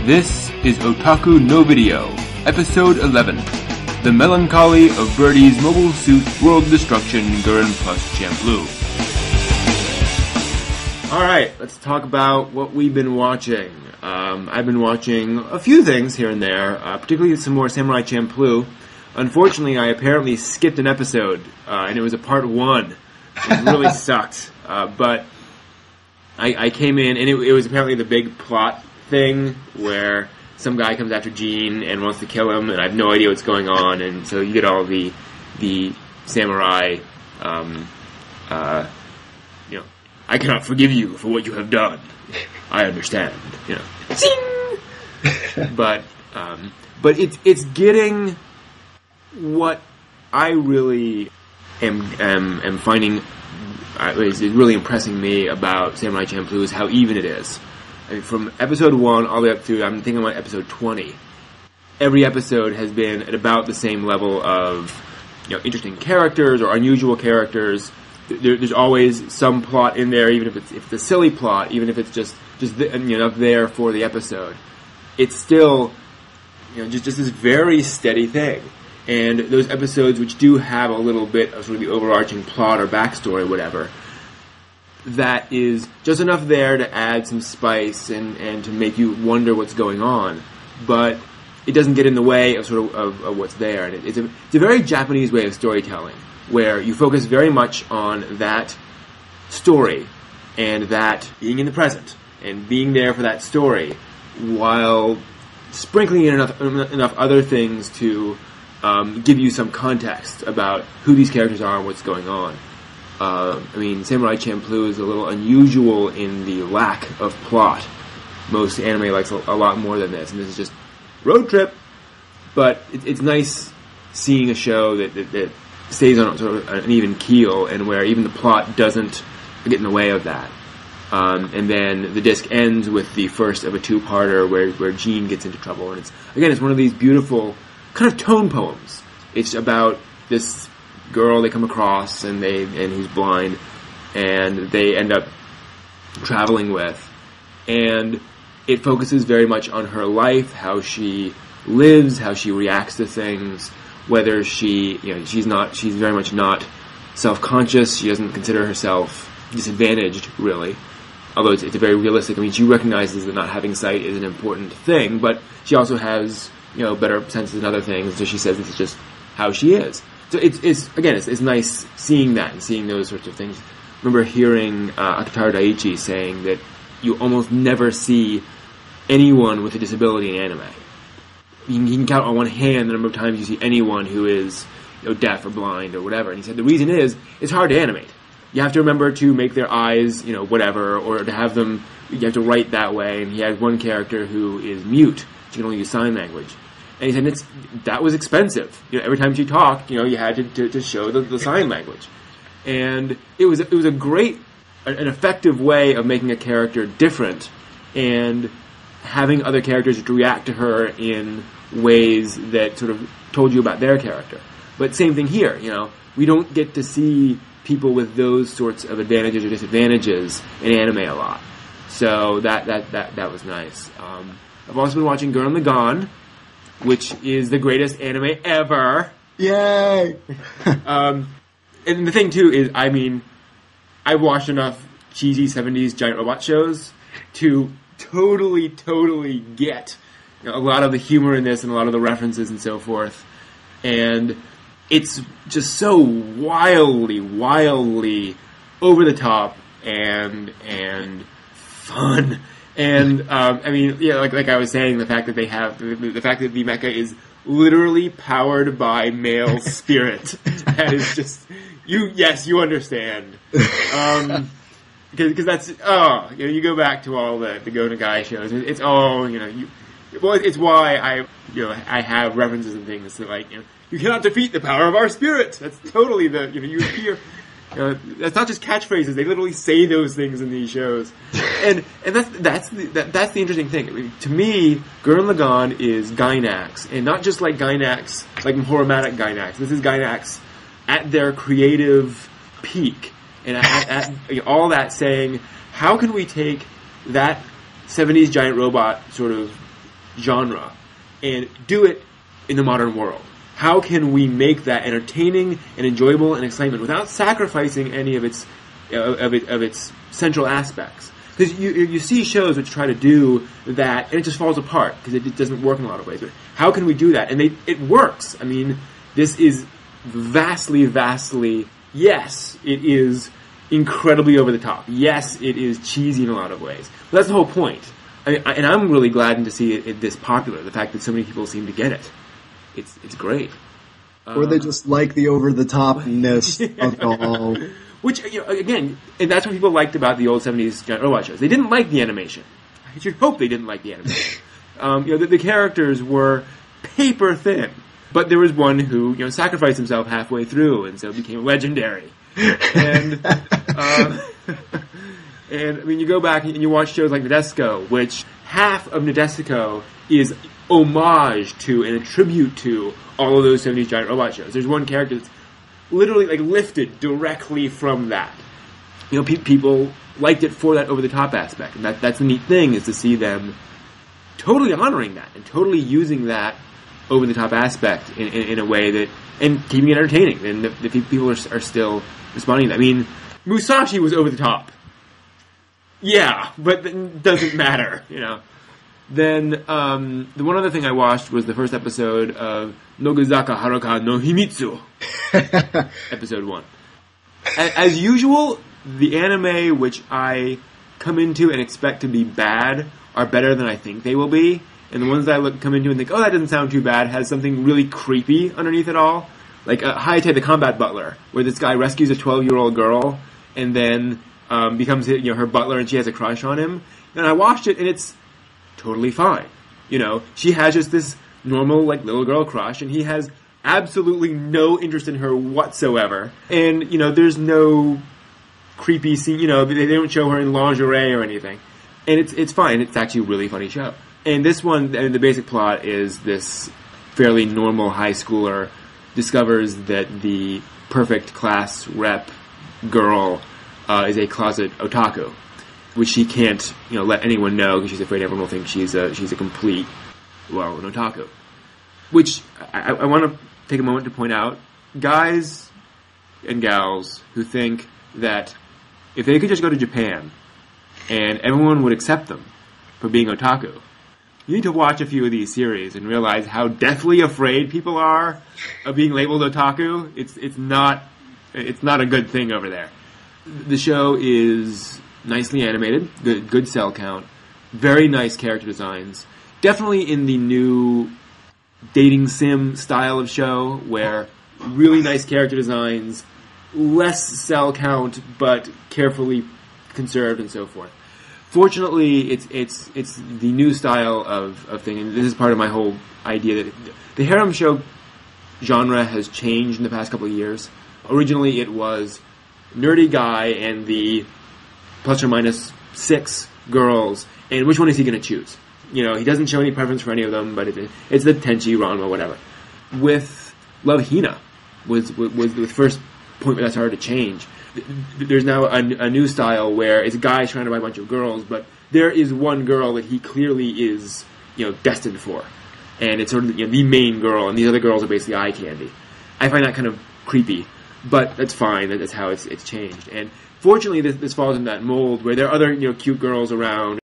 This is Otaku no Video, Episode 11, The Melancholy of Birdy's Mobile Suit World Destruction Gurren plus Champloo. Alright, let's talk about what we've been watching. I've been watching a few things here and there, particularly some more Samurai Champloo. Unfortunately, I apparently skipped an episode, and it was a part 1. It really sucked. But I came in, and it was apparently the big plot thing where some guy comes after Gene and wants to kill him, and I have no idea what's going on, and so you get all the samurai, I cannot forgive you for what you have done. I understand, Zing! But it's getting what I really am finding is really impressing me about Samurai Champloo is how even it is. I mean, from episode 1 all the way up to, I'm thinking about episode 20, every episode has been at about the same level of, interesting characters or unusual characters. There's always some plot in there, even if it's a silly plot, even if it's just enough there for the episode. It's still, just this very steady thing. And those episodes which do have a little bit of sort of the overarching plot or backstory, whatever, that is just enough there to add some spice and to make you wonder what's going on, but it doesn't get in the way of sort of what's there. And it's a very Japanese way of storytelling, where you focus very much on that story and that being in the present and being there for that story, while sprinkling in enough other things to give you some context about who these characters are and what's going on. Samurai Champloo is a little unusual in the lack of plot. Most anime likes a lot more than this, and this is just road trip. But it's nice seeing a show that stays on sort of an even keel, and where even the plot doesn't get in the way of that. And then the disc ends with the first of a two-parter where Gene gets into trouble, and it's one of these beautiful kind of tone poems. It's about this girl they come across and who's blind, and they end up traveling with, and it focuses very much on her life, how she lives, how she reacts to things, whether she's very much not self-conscious, she doesn't consider herself disadvantaged, really, although it's a very realistic, she recognizes that not having sight is an important thing, but she also has better senses and other things, so she says this is just how she is. So it's nice seeing that and seeing those sorts of things. I remember hearing Akutaro Daiichi saying that you almost never see anyone with a disability in anime. You can count on one hand the number of times you see anyone who is deaf or blind or whatever. And he said the reason is it's hard to animate. You have to remember to make their eyes, whatever, or to have them, you have to write that way. And he has one character who is mute. She can only use sign language. And he said that was expensive. Every time she talked, you had to show the sign language. And it was a great, an effective way of making a character different and having other characters react to her in ways that sort of told you about their character. But same thing here, we don't get to see people with those sorts of advantages or disadvantages in anime a lot. So that was nice. I've also been watching Gurren Lagann, which is the greatest anime ever. Yay! And the thing, too, is, I've watched enough cheesy 70s giant robot shows to totally get a lot of the humor in this and a lot of the references and so forth. And it's just so wildly over the top and fun. And like I was saying, the fact that the the mecha is literally powered by male spirit, that is just you understand. Because that's you go back to all the Go Nagai shows. It's all it's why I have references and things that you cannot defeat the power of our spirit. That's totally you hear. That's not just catchphrases. They literally say those things in these shows, and that's the interesting thing. To me, Gurren Lagann is Gainax, and not just like Gainax, like Horomatic Gainax. This is Gainax at their creative peak, and at all that saying, how can we take that 70s giant robot sort of genre and do it in the modern world? How can we make that entertaining and enjoyable and excitement without sacrificing any of its central aspects? Because you see shows which try to do that and it just falls apart because it doesn't work in a lot of ways. But how can we do that? And it works. I mean, this is vastly, yes, it is incredibly over the top. Yes, it is cheesy in a lot of ways. But that's the whole point. And I'm really glad to see it this popular. The fact that so many people seem to get it. It's great. Or they just like the over-the-topness of it all. Which, again, and that's what people liked about the old 70s giant robot shows. They didn't like the animation. I should hope they didn't like the animation. The characters were paper thin. But there was one who, sacrificed himself halfway through, and so became legendary. And, and, I mean, you go back and you watch shows like Nadesico, which half of Nadesico is homage to and a tribute to all of those 70s giant robot shows. There's one character that's literally lifted directly from that. People liked it for that over-the-top aspect. And that's the neat thing, is to see them totally honoring that and totally using that over-the-top aspect in a way that, and keeping it entertaining. And the people are still responding to that. I mean, Musashi was over-the-top. Yeah, but it doesn't matter, Then, the one other thing I watched was the first episode of Nogizaka Haruka no Himitsu. Episode 1. As usual, the anime which I come into and expect to be bad are better than I think they will be. And the ones that I come into and think, oh, that doesn't sound too bad, has something really creepy underneath it all. Like Hayate the Combat Butler, where this guy rescues a 12-year-old girl and then becomes her butler and she has a crush on him. And I watched it and it's totally fine. She has just this normal, little girl crush, and he has absolutely no interest in her whatsoever. And, there's no creepy scene, they don't show her in lingerie or anything. And it's fine. It's actually a really funny show. And this one, the basic plot is this fairly normal high schooler discovers that the perfect class rep girl is a closet otaku, which she can't, let anyone know because she's afraid everyone will think she's a complete, an otaku. Which I want to take a moment to point out, guys and gals who think that if they could just go to Japan and everyone would accept them for being otaku, you need to watch a few of these series and realize how deathly afraid people are of being labeled otaku. It's not a good thing over there. The show is nicely animated, good cell count, very nice character designs. Definitely in the new dating sim style of show, where really nice character designs, less cell count, but carefully conserved and so forth. Fortunately, it's the new style of thing, and this is part of my whole idea that the harem show genre has changed in the past couple of years. Originally, it was nerdy guy and the plus or minus 6 girls, and which one is he going to choose? He doesn't show any preference for any of them, but it's the Tenchi, Ranma, whatever. With Love Hina was the first point where that started to change. There's now a new style where it's guys trying to buy a bunch of girls, but there is one girl that he clearly is, destined for. And it's sort of, the main girl, and these other girls are basically eye candy. I find that kind of creepy, but that's fine. That's how it's changed. And fortunately, this falls in that mold where there are other, cute girls around,